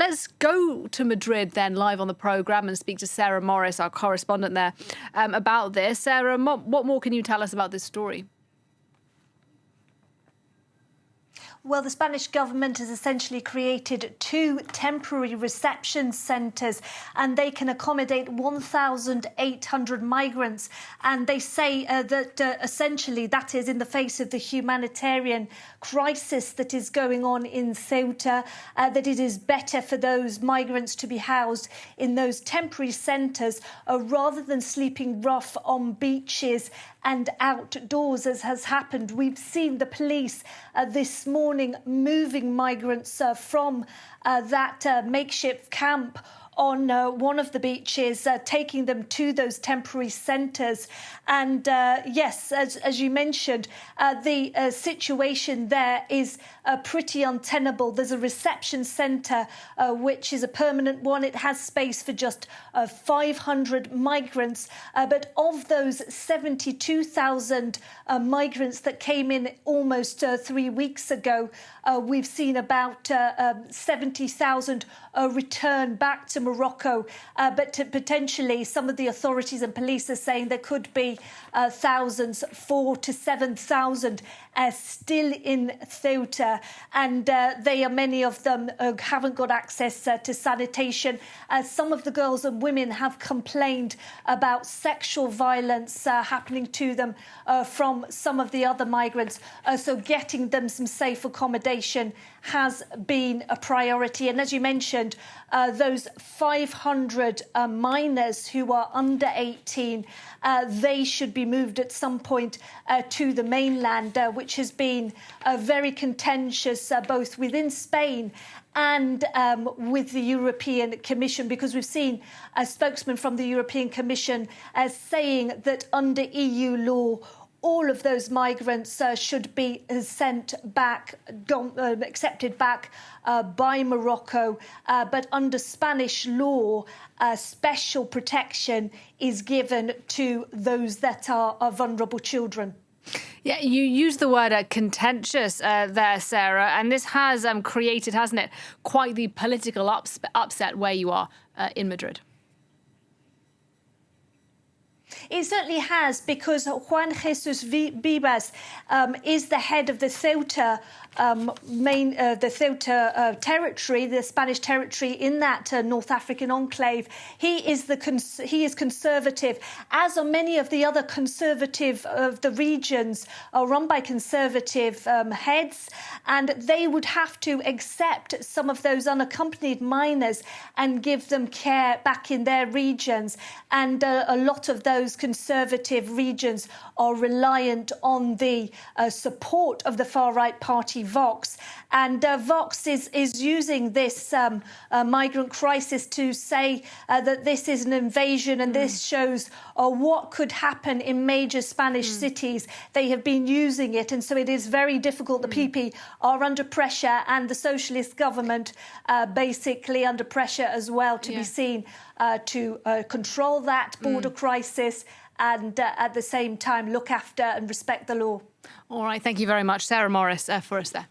let's go to Madrid then, live on the programme, and speak to Sarah Morris, our correspondent there, about this. Sarah, what more can you tell us about this story? Well, the Spanish government has essentially created 2 temporary reception centres, and they can accommodate 1,800 migrants. And they say that essentially that is in the face of the humanitarian crisis that is going on in Ceuta, that it is better for those migrants to be housed in those temporary centres rather than sleeping rough on beaches and outdoors, as has happened. We've seen the police this morning moving migrants from that makeshift camp on one of the beaches, taking them to those temporary centres. And yes, as you mentioned, the situation there is pretty untenable. There's a reception centre, which is a permanent one. It has space for just 500 migrants. But of those 72,000 migrants that came in almost 3 weeks ago, we've seen about 70,000 return back to Morocco. But potentially some of the authorities and police are saying there could be thousands, 4,000 to 7,000 still in Ceuta. And many of them haven't got access to sanitation. Some of the girls and women have complained about sexual violence happening to them from some of the other migrants. So getting them some safe accommodation has been a priority. And as you mentioned, those 500 minors who are under 18, they should be moved at some point to the mainland, which has been very contentious both within Spain and with the European Commission, because we've seen a spokesman from the European Commission saying that under EU law, all of those migrants should be sent back, accepted back by Morocco. But under Spanish law, special protection is given to those that are vulnerable children. Yeah, you used the word contentious there, Sarah, and this has created, hasn't it, quite the political upset where you are in Madrid. It certainly has, because Juan Jesus Vivas is the head of the Ceuta territory, the Spanish territory in that North African enclave. He is conservative, as are many of the other conservative of the regions are run by conservative heads, and they would have to accept some of those unaccompanied minors and give them care back in their regions. And a lot of those conservative regions are reliant on the support of the far-right party Vox. And Vox is using this migrant crisis to say that this is an invasion, and this shows what could happen in major Spanish cities. They have been using it, and so it is very difficult. The PP are under pressure, and the socialist government basically under pressure as well to be seen to control that border crisis and at the same time look after and respect the law. All right, thank you very much, Sarah Morris, for us there.